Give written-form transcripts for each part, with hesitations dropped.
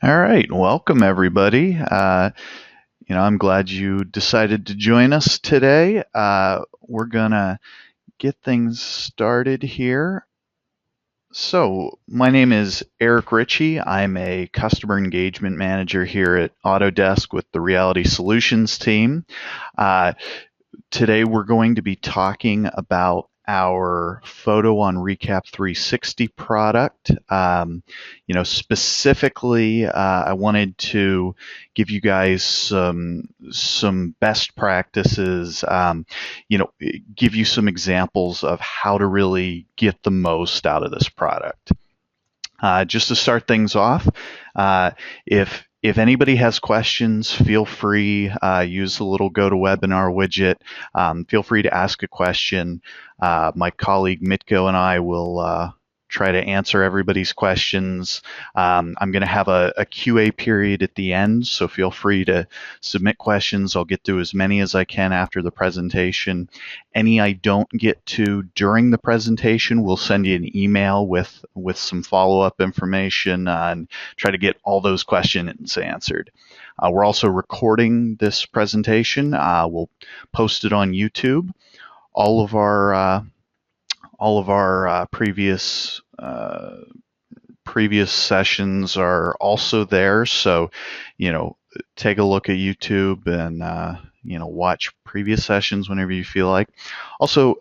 All right, welcome everybody. I'm glad you decided to join us today. We're gonna get things started here. So, my name is Eric Richie. I'm a customer engagement manager here at Autodesk with the Reality Solutions team. Uh, Today we're going to be talking about our Photo on Recap 360 product. Specifically, I wanted to give you guys some best practices. Give you some examples of how to really get the most out of this product. Just to start things off, uh, if anybody has questions, feel free, use the little GoToWebinar widget. Feel free to ask a question. My colleague Mitko and I will try to answer everybody's questions. I'm going to have a QA period at the end, so feel free to submit questions. I'll get to as many as I can after the presentation. Any I don't get to during the presentation, we'll send you an email with some follow-up information and try to get all those questions answered. We're also recording this presentation. We'll post it on YouTube. All of our previous sessions are also there, so take a look at YouTube and watch previous sessions whenever you feel like. Also,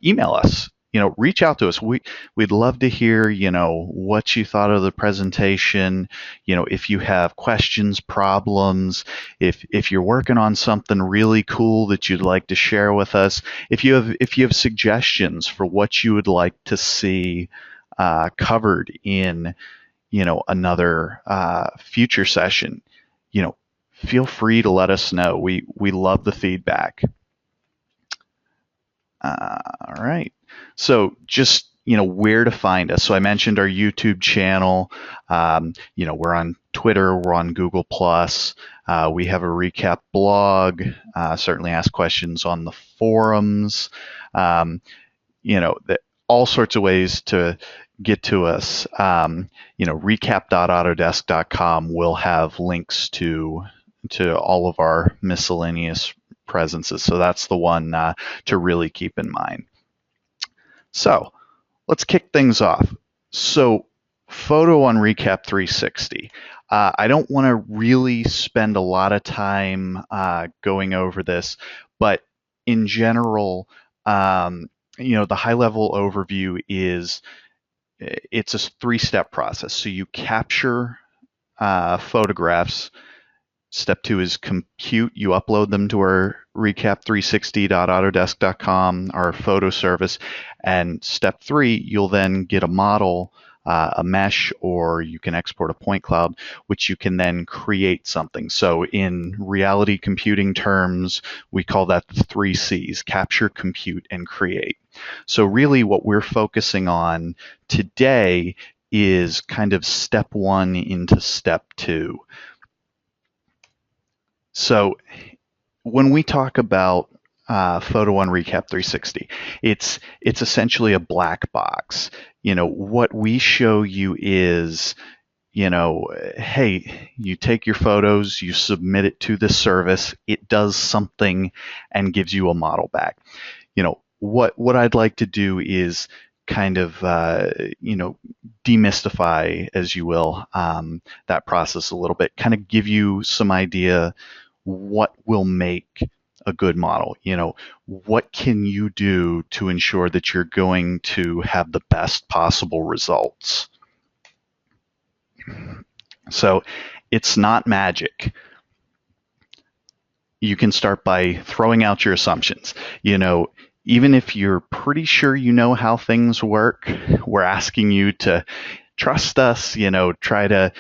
email us. Reach out to us. We'd love to hear what you thought of the presentation. If you have questions, problems, if you're working on something really cool that you'd like to share with us, if you have suggestions for what you would like to see covered in another future session, feel free to let us know. We love the feedback. All right. So just where to find us. So I mentioned our YouTube channel. We're on Twitter. We're on Google Plus. We have a recap blog. Certainly ask questions on the forums. All sorts of ways to get to us. Recap.autodesk.com will have links to all of our miscellaneous presences. So that's the one to really keep in mind. So let's kick things off. So Photo on Recap 360. I don't want to really spend a lot of time going over this, but in general, the high-level overview is it's a three-step process. So you capture photographs. Step 2 is compute. You upload them to our recap360.autodesk.com, our photo service. And step 3, you'll then get a model, a mesh, or you can export a point cloud, which you can then create something. So in reality computing terms, we call that the 3 C's: capture, compute, and create. So really what we're focusing on today is kind of step 1 into step 2. So when we talk about Photo on Recap 360, it's essentially a black box. What we show you is, hey, you take your photos, you submit it to the service, it does something and gives you a model back. What I'd like to do is kind of demystify, as you will, that process a little bit, kind of give you some idea what will make a good model. What can you do to ensure that you're going to have the best possible results? So it's not magic. You can start by throwing out your assumptions. Even if you're pretty sure you know how things work, we're asking you to trust us, try to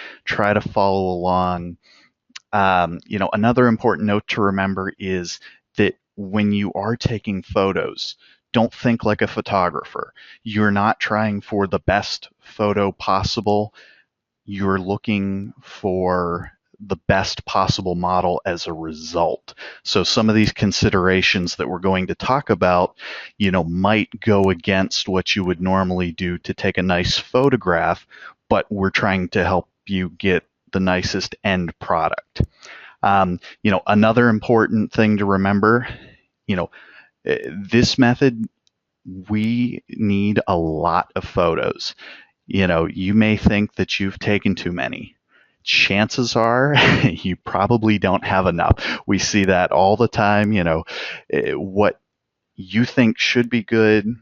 follow along. Another important note to remember is that when you are taking photos, don't think like a photographer. You're not trying for the best photo possible. You're looking for the best possible model as a result. So some of these considerations that we're going to talk about, might go against what you would normally do to take a nice photograph, but we're trying to help you get the nicest end product. Another important thing to remember, this method, we need a lot of photos. You may think that you've taken too many. Chances are you probably don't have enough. We see that all the time. What you think should be good,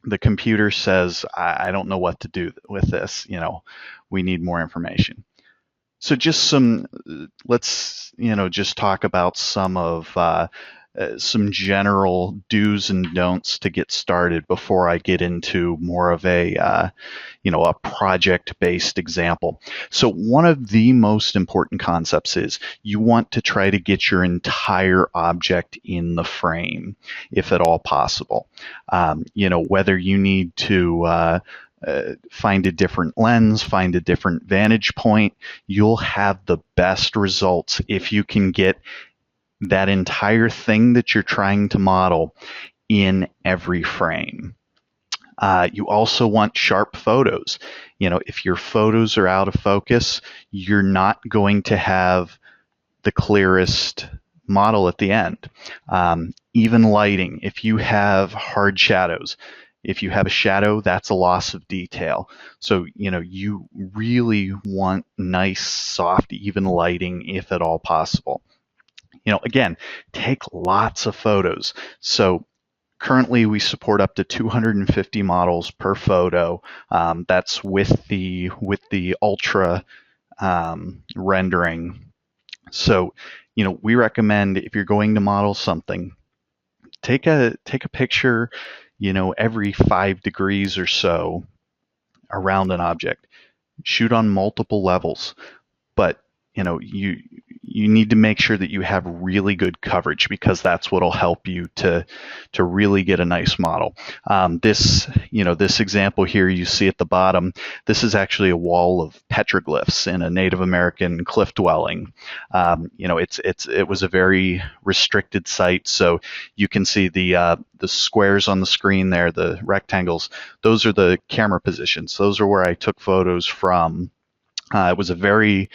the computer says, I don't know what to do with this. We need more information. So let's, just talk about some general do's and don'ts to get started before I get into more of a project-based example. So one of the most important concepts is you want to try to get your entire object in the frame, if at all possible. Whether you need to find a different lens, find a different vantage point, you'll have the best results if you can get that entire thing that you're trying to model in every frame. You also want sharp photos. If your photos are out of focus, you're not going to have the clearest model at the end. Even lighting, if you have hard shadows, if you have a shadow, that's a loss of detail. So, you really want nice, soft, even lighting if at all possible. Again, take lots of photos. So currently we support up to 250 models per photo. That's with the ultra rendering. So, we recommend if you're going to model something, take a picture, every 5 degrees or so around an object. Shoot on multiple levels, but you need to make sure that you have really good coverage, because that's what'll help you to really get a nice model. This example here you see at the bottom, this is actually a wall of petroglyphs in a Native American cliff dwelling. It was a very restricted site, so you can see the squares on the screen there, the rectangles. Those are the camera positions. Those are where I took photos from. It was a very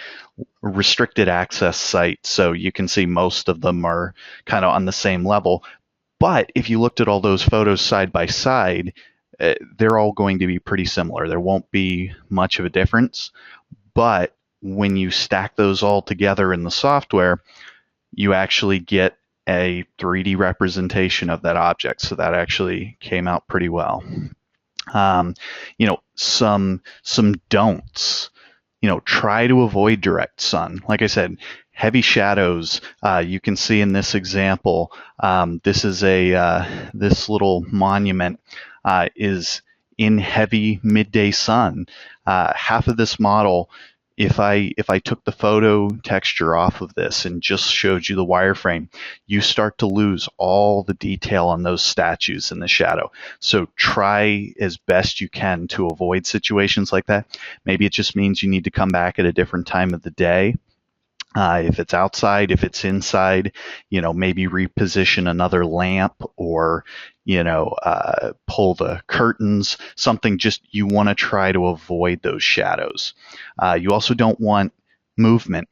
restricted access site, so you can see most of them are kind of on the same level. But if you looked at all those photos side by side, they're all going to be pretty similar. There won't be much of a difference. But when you stack those all together in the software, you actually get a 3D representation of that object. So that actually came out pretty well. Some don'ts. Try to avoid direct sun. Like I said, heavy shadows. You can see in this example, this is this little monument is in heavy midday sun. Half of this model, if I took the photo texture off of this and just showed you the wireframe, you start to lose all the detail on those statues in the shadow. So try as best you can to avoid situations like that. Maybe it just means you need to come back at a different time of the day. If it's outside, if it's inside, maybe reposition another lamp, or, pull the curtains, something. Just, you want to try to avoid those shadows. You also don't want movement.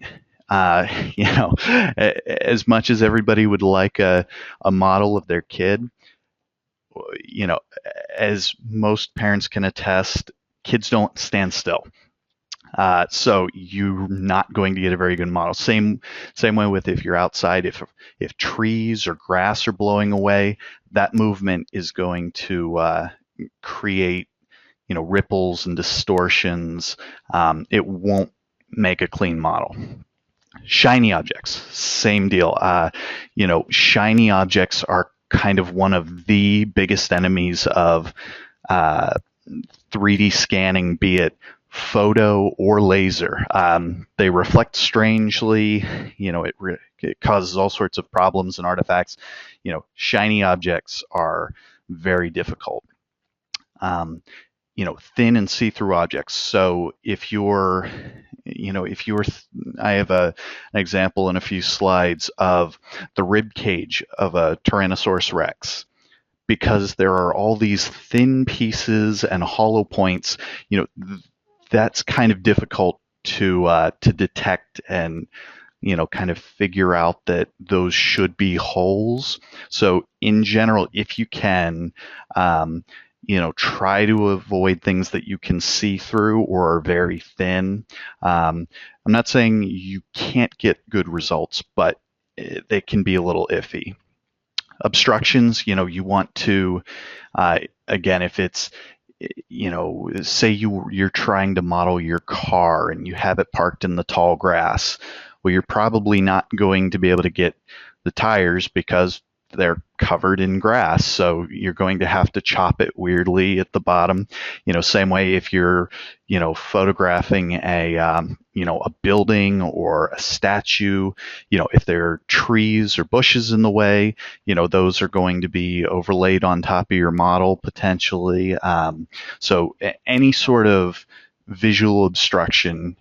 As much as everybody would like a model of their kid, as most parents can attest, kids don't stand still. So you're not going to get a very good model. Same way with if you're outside. If trees or grass are blowing away, that movement is going to create ripples and distortions. It won't make a clean model. Shiny objects, same deal. Shiny objects are kind of one of the biggest enemies of 3D scanning, be it photo or laser. They reflect strangely. It causes all sorts of problems and artifacts. Shiny objects are very difficult. Thin and see-through objects. So if you're, I have an example in a few slides of the rib cage of a Tyrannosaurus Rex. Because there are all these thin pieces and hollow points, that's kind of difficult to detect and kind of figure out that those should be holes. So in general, if you can, try to avoid things that you can see through or are very thin. I'm not saying you can't get good results, but they can be a little iffy. Obstructions, you want to, again, if it's, say you're trying to model your car and you have it parked in the tall grass. Well, you're probably not going to be able to get the tires because they're covered in grass. So you're going to have to chop it weirdly at the bottom. Same way if you're, photographing a building or a statue, if there are trees or bushes in the way, those are going to be overlaid on top of your model potentially. So any sort of visual obstruction,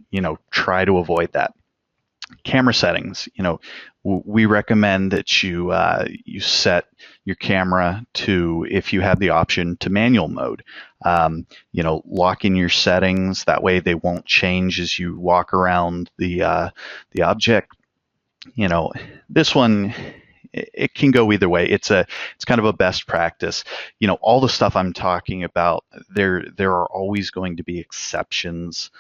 try to avoid that. Camera settings, we recommend that you set your camera to, if you have the option, to manual mode. Lock in your settings. That way they won't change as you walk around the object. This one, it can go either way. It's kind of a best practice. All the stuff I'm talking about, there are always going to be exceptions.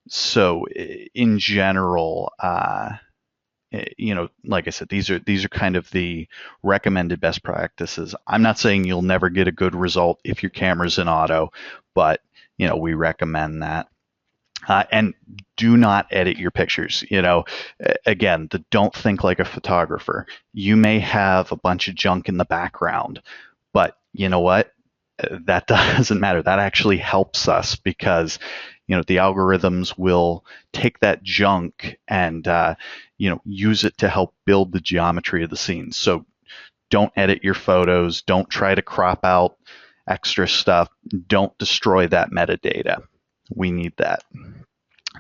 So in general, like I said, these are kind of the recommended best practices. I'm not saying you'll never get a good result if your camera's in auto, but we recommend that. And do not edit your pictures. Again, don't think like a photographer. You may have a bunch of junk in the background, but you know what? That doesn't matter. That actually helps us because the algorithms will take that junk and use it to help build the geometry of the scene. So don't edit your photos. Don't try to crop out extra stuff. Don't destroy that metadata. We need that.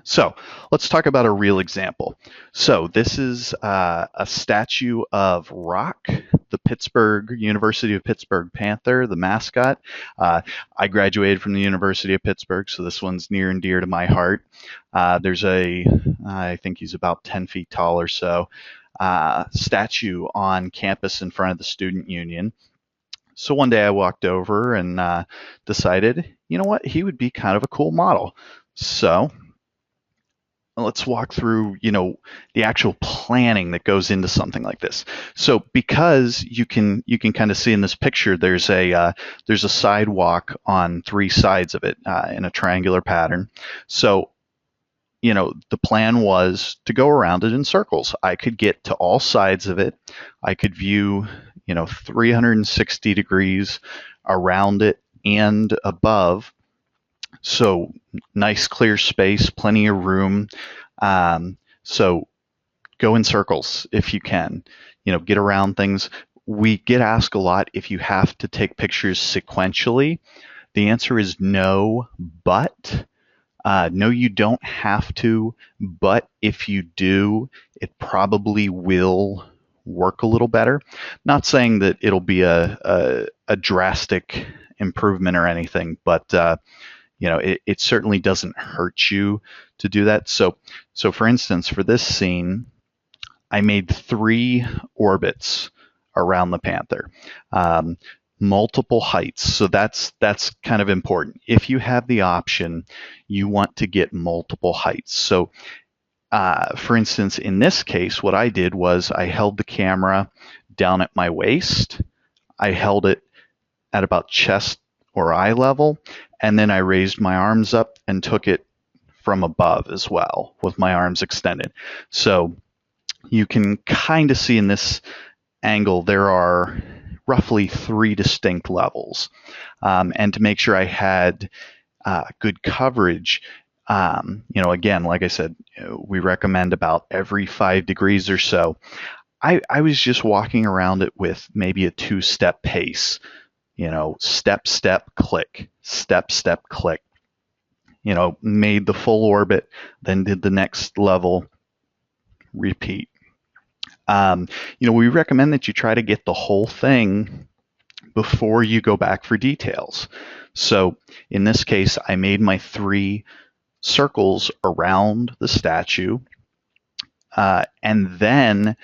So let's talk about a real example. So this is a statue of Rock, the University of Pittsburgh Panther, the mascot. I graduated from the University of Pittsburgh, so this one's near and dear to my heart. There's I think he's about 10 feet tall or so, statue on campus in front of the Student Union. So one day I walked over and decided, you know what, he would be kind of a cool model. So let's walk through, the actual planning that goes into something like this. So because you can kind of see in this picture, there's a sidewalk on three sides of it in a triangular pattern. So, the plan was to go around it in circles. I could get to all sides of it. I could view, 360 degrees around it and above. So nice clear space, plenty of room. So go in circles if you can, get around things. We get asked a lot if you have to take pictures sequentially. The answer is no, but no, you don't have to. But if you do, it probably will work a little better. Not saying that it'll be a drastic improvement or anything, but it certainly doesn't hurt you to do that. So for instance, for this scene, I made 3 orbits around the panther, multiple heights. So that's kind of important. If you have the option, you want to get multiple heights. So for instance, in this case, what I did was I held the camera down at my waist. I held it at about chest or eye level, and then I raised my arms up and took it from above as well with my arms extended. So you can kind of see in this angle there are roughly 3 distinct levels. And to make sure I had good coverage, again, like I said, we recommend about every 5 degrees or so. I was just walking around it with maybe a 2-step pace. Step, step, click, step, step, click. Made the full orbit, then did the next level, repeat. We recommend that you try to get the whole thing before you go back for details. So in this case, I made my 3 circles around the statue. And then,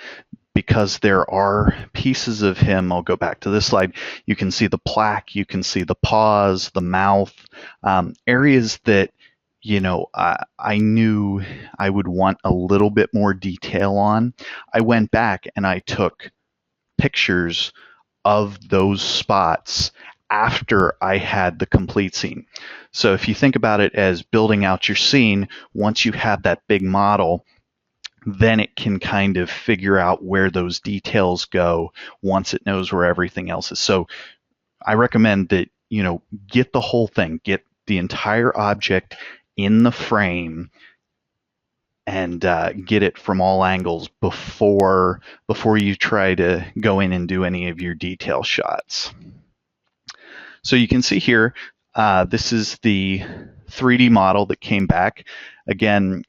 because there are pieces of him, I'll go back to this slide, you can see the plaque, you can see the paws, the mouth, areas that, I knew I would want a little bit more detail on. I went back and I took pictures of those spots after I had the complete scene. So if you think about it as building out your scene, once you have that big model, then it can kind of figure out where those details go once it knows where everything else is. So I recommend that, get the whole thing, get the entire object in the frame and get it from all angles before you try to go in and do any of your detail shots. So you can see here, this is the 3D model that came back. Again,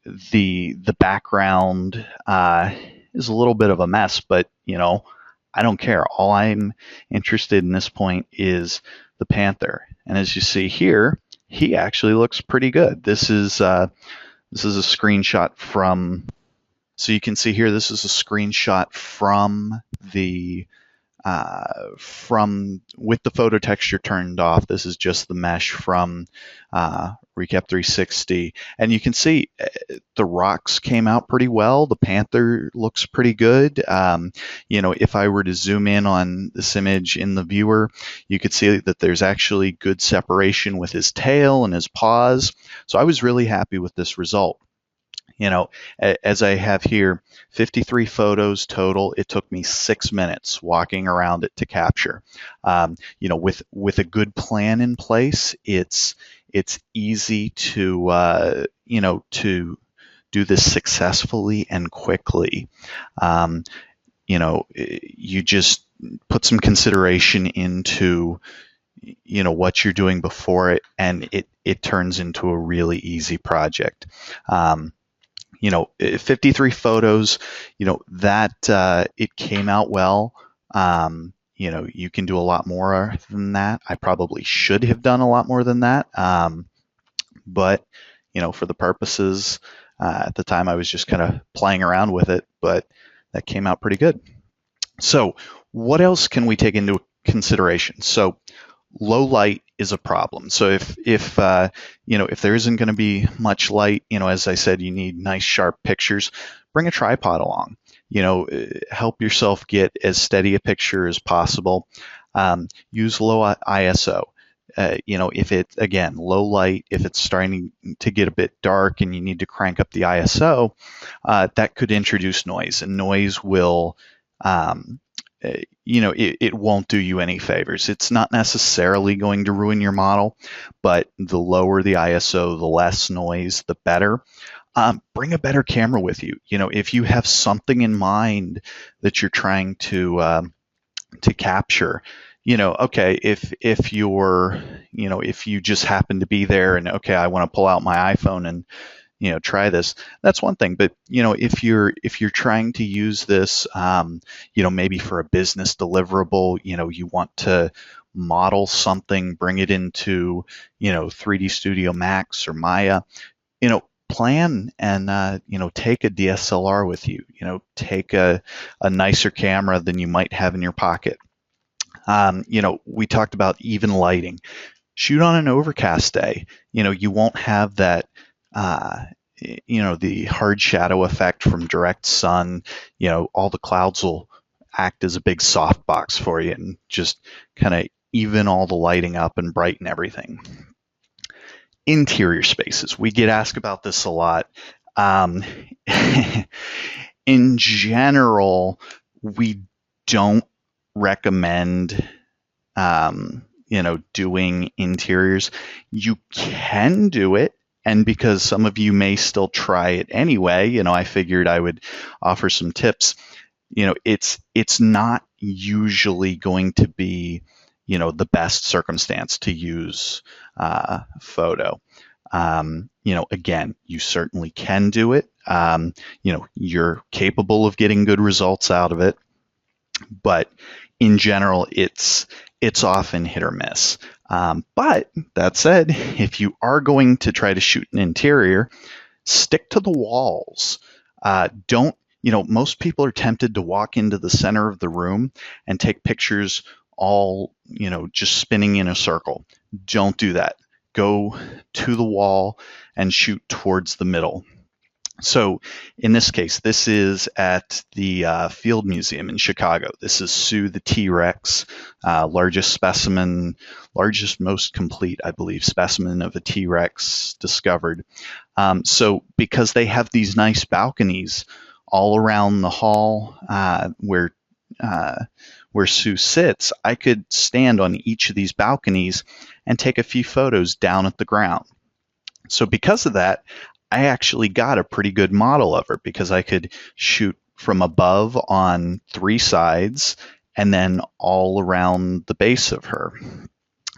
the background is a little bit of a mess, but I don't care. All I'm interested in this point is the panther. And as you see here, he actually looks pretty good. This is a screenshot from. So you can see here, this is a screenshot from the with the photo texture turned off. This is just the mesh from Recap 360, and you can see the rocks came out pretty well. The panther looks pretty good. If I were to zoom in on this image in the viewer, you could see that there's actually good separation with his tail and his paws. So I was really happy with this result. As I have here, 53 photos total. It took me 6 minutes walking around it to capture. With a good plan in place, it's easy to to do this successfully and quickly. You just put some consideration into what you're doing before it, and it turns into a really easy project. 53 photos, that it came out well. You can do a lot more than that. I probably should have done a lot more than that. But, for the purposes, at the time I was just kind of playing around with it, but that came out pretty good. So what else can we take into consideration? So low light is a problem. So if there isn't going to be much light, as I said, you need nice sharp pictures, bring a tripod along. Help yourself get as steady a picture as possible. Use low ISO. If it's, again, low light, if it's starting to get a bit dark and you need to crank up the ISO, that could introduce noise, and noise will it won't do you any favors. It's not necessarily going to ruin your model, but the lower the ISO, the less noise, the better. Bring a better camera with you. If you have something in mind that you're trying to capture, okay, if you just happen to be there and, okay, I want to pull out my iPhone and try this, that's one thing. But if you're trying to use this, maybe for a business deliverable, you want to model something, bring it into 3D Studio Max or Maya, plan and take a DSLR with you. Take a nicer camera than you might have in your pocket. We talked about even lighting. Shoot on an overcast day. You won't have that the hard shadow effect from direct sun. All the clouds will act as a big softbox for you and just kind of even all the lighting up and brighten everything. Interior spaces. We get asked about this a lot. In general, we don't recommend doing interiors. You can do it, and because some of you may still try it anyway, I figured I would offer some tips. It's not usually going to be the best circumstance to use photo. Again, you certainly can do it. You're capable of getting good results out of it, but in general, it's often hit or miss. But that said, if you are going to try to shoot an interior, stick to the walls. Don't, most people are tempted to walk into the center of the room and take pictures all, just spinning in a circle. Don't do that. Go to the wall and shoot towards the middle. So in this case, this is at the Field Museum in Chicago. This is Sue the T-Rex, largest, most complete, I believe, specimen of a T-Rex discovered. So because they have these nice balconies all around the hall where Sue sits, I could stand on each of these balconies and take a few photos down at the ground. So because of that, I actually got a pretty good model of her because I could shoot from above on 3 sides and then all around the base of her.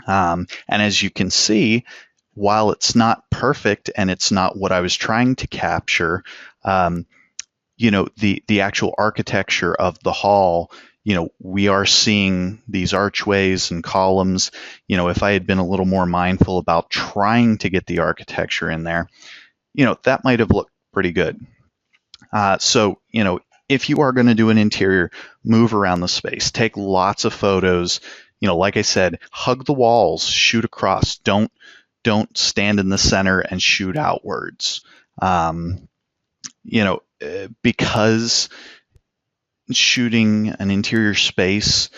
And as you can see, while it's not perfect and it's not what I was trying to capture, the actual architecture of the hall, we are seeing these archways and columns. If I had been a little more mindful about trying to get the architecture in there, that might have looked pretty good. So, if you are going to do an interior, move around the space, take lots of photos. Like I said, hug the walls, shoot across. Don't stand in the center and shoot outwards. Because shooting an interior space,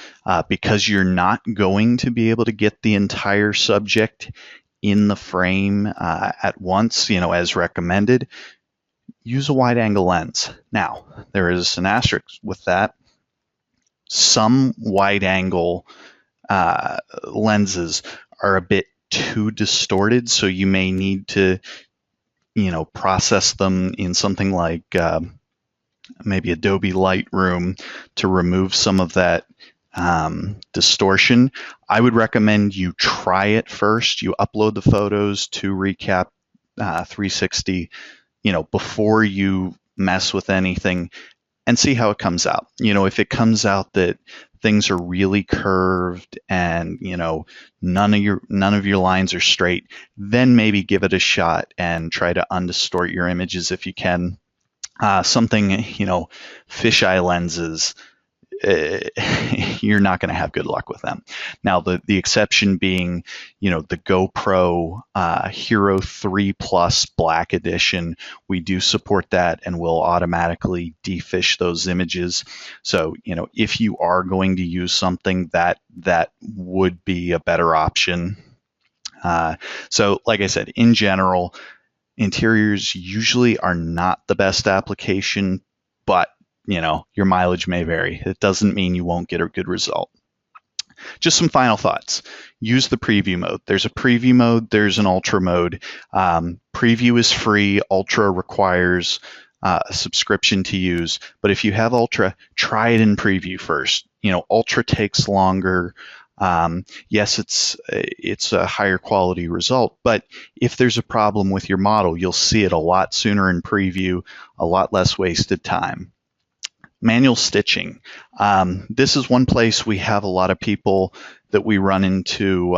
because you're not going to be able to get the entire subject in the frame at once, as recommended, use a wide angle lens. Now, there is an asterisk with that. Some wide angle lenses are a bit too distorted, so you may need to, process them in something like maybe Adobe Lightroom to remove some of that distortion. I would recommend you try it first. You upload the photos to Recap 360, before you mess with anything, and see how it comes out. If it comes out that things are really curved and none of your lines are straight, then maybe give it a shot and try to undistort your images if you can. Something, fisheye lenses, you're not going to have good luck with them. Now, the exception being, the GoPro Hero 3 Plus Black Edition. We do support that and will automatically defish those images. So, if you are going to use something, that would be a better option. So, like I said, in general, interiors usually are not the best application, but your mileage may vary. It doesn't mean you won't get a good result. Just some final thoughts. Use the preview mode. There's a preview mode. There's an ultra mode. Preview is free. Ultra requires a subscription to use. But if you have ultra, try it in preview first. Ultra takes longer. Yes, it's a higher quality result, but if there's a problem with your model, you'll see it a lot sooner in preview, a lot less wasted time. Manual stitching. This is one place we have a lot of people that we run into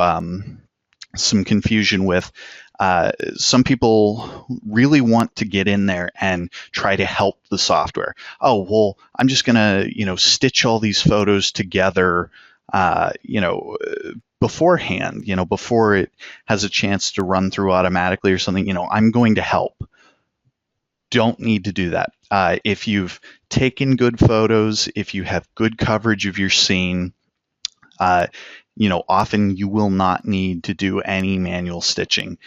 some confusion with. Some people really want to get in there and try to help the software. Oh, well, I'm just going to, stitch all these photos together, beforehand, before it has a chance to run through automatically or something. I'm going to help. Don't need to do that. If you've taken good photos, if you have good coverage of your scene, often you will not need to do any manual stitching.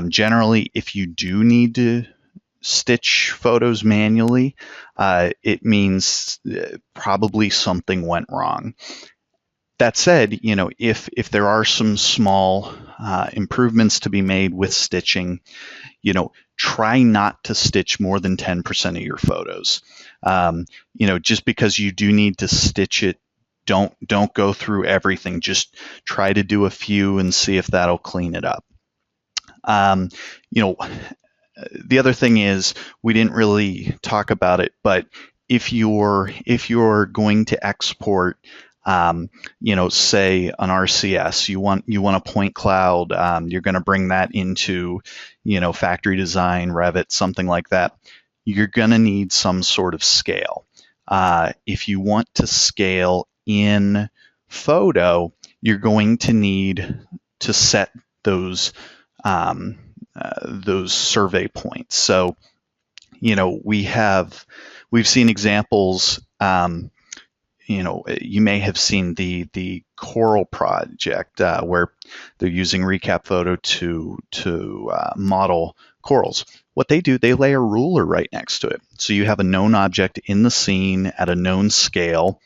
Generally, if you do need to stitch photos manually, it means probably something went wrong. That said, if there are some small improvements to be made with stitching, try not to stitch more than 10% of your photos. Just because you do need to stitch it, don't go through everything. Just try to do a few and see if that'll clean it up. The other thing is, we didn't really talk about it, but if you're going to export Say an RCS, you want a point cloud, you're going to bring that into, factory design, Revit, something like that. You're going to need some sort of scale. If you want to scale in photo, you're going to need to set those survey points. So, we've seen examples. You may have seen the Coral project where they're using recap photo to model corals. What they do, they lay a ruler right next to it. So you have a known object in the scene at a known scale,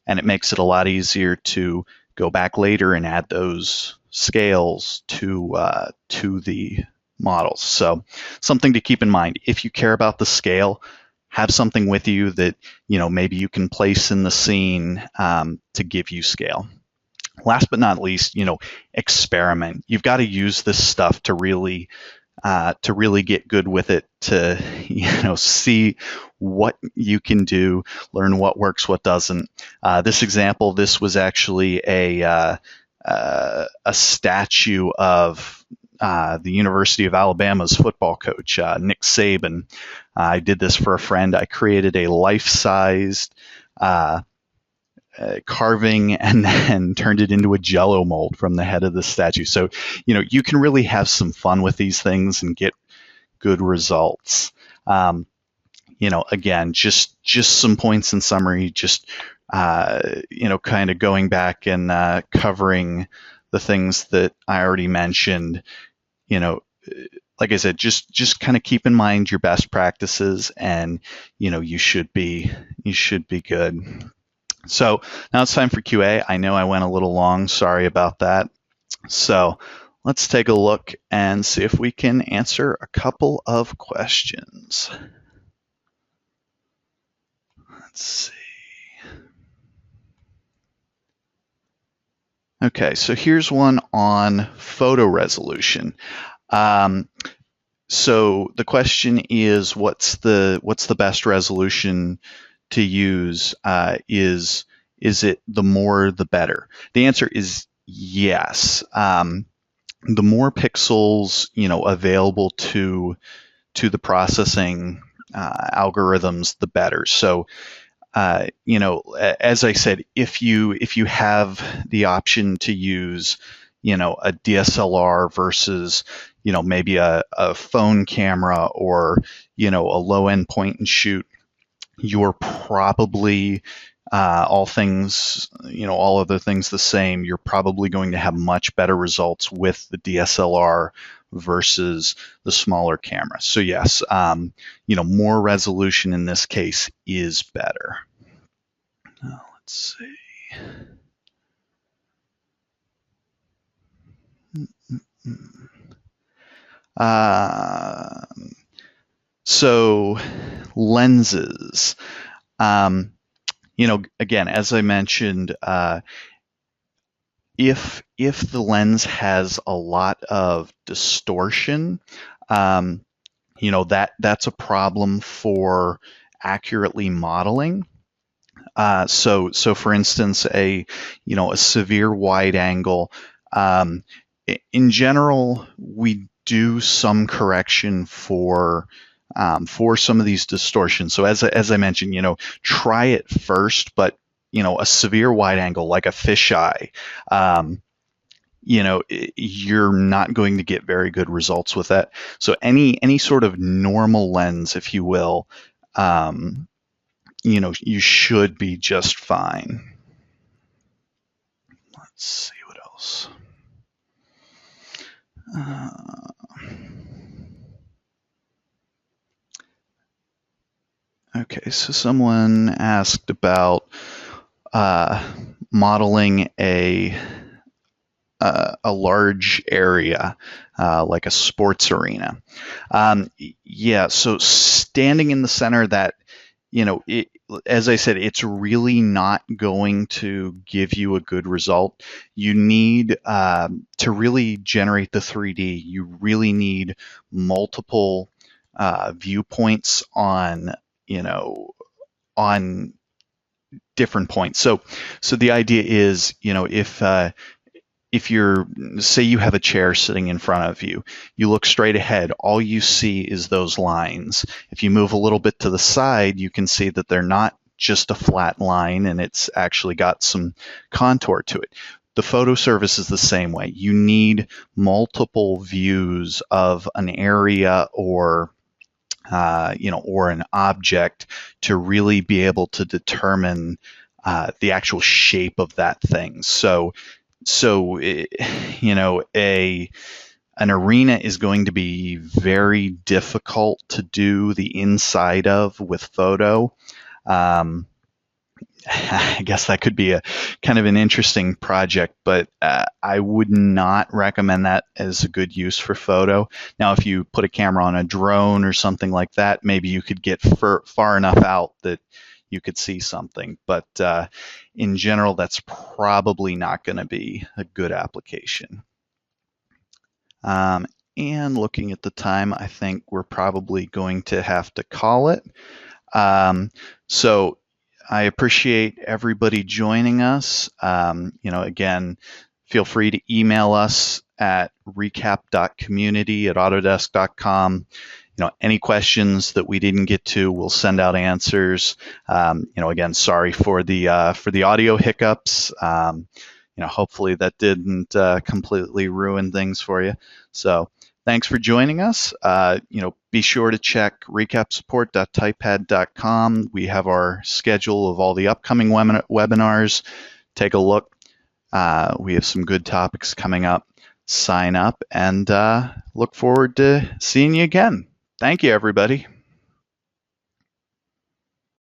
and it makes it a lot easier to go back later and add those scales to the models. So something to keep in mind. If you care about the scale, have something with you that maybe you can place in the scene to give you scale. Last but not least, experiment. You've got to use this stuff to really get good with it, to see what you can do, learn what works, what doesn't. This example, this was actually a statue of the University of Alabama's football coach, Nick Saban. I did this for a friend. I created a life-sized carving and then turned it into a Jello mold from the head of the statue. So, you can really have some fun with these things and get good results. Again, just some points in summary, just, kind of going back and covering the things that I already mentioned. Like I said, just kind of keep in mind your best practices, and you should be good. So now it's time for QA. I know I went a little long. Sorry about that. So let's take a look and see if we can answer a couple of questions. Let's see. Okay, so here's one on photo resolution. So the question is, what's the best resolution to use? Is it the more the better? The answer is yes. The more pixels available to the processing algorithms, the better. So as I said, if you have the option to use a DSLR versus maybe a phone camera, or a low-end point and shoot, you're probably all other things the same, you're probably going to have much better results with the DSLR versus the smaller camera. So yes, more resolution in this case is better. Now, let's see. So lenses. Again, as I mentioned, if the lens has a lot of distortion, that's a problem for accurately modeling. So for instance, a severe wide angle. In general, we do some correction for some of these distortions. So as I mentioned, try it first, but a severe wide angle like a fisheye, you're not going to get very good results with that. So any sort of normal lens, if you will, you should be just fine. Let's see what else. Okay, so someone asked about modeling a large area, like a sports arena. Yeah, so standing in the center, that as I said, it's really not going to give you a good result. You need to really generate the 3D. You really need multiple viewpoints on different points. So the idea is, if you're, say you have a chair sitting in front of you, you look straight ahead, all you see is those lines. If you move a little bit to the side, you can see that they're not just a flat line, and it's actually got some contour to it. The photo service is the same way. You need multiple views of an area or or an object to really be able to determine the actual shape of that thing. So an arena is going to be very difficult to do the inside of with photo. I guess that could be a kind of an interesting project, but I would not recommend that as a good use for photo. Now, if you put a camera on a drone or something like that, maybe you could get far enough out that you could see something. But in general, that's probably not going to be a good application. And looking at the time, I think we're probably going to have to call it. So I appreciate everybody joining us. Again, feel free to email us at recap.community@autodesk.com. Any questions that we didn't get to, we'll send out answers. Again, sorry for the audio hiccups. Hopefully that didn't completely ruin things for you. So thanks for joining us. Be sure to check recapsupport.typepad.com. We have our schedule of all the upcoming webinars. Take a look. We have some good topics coming up. Sign up and look forward to seeing you again. Thank you, everybody.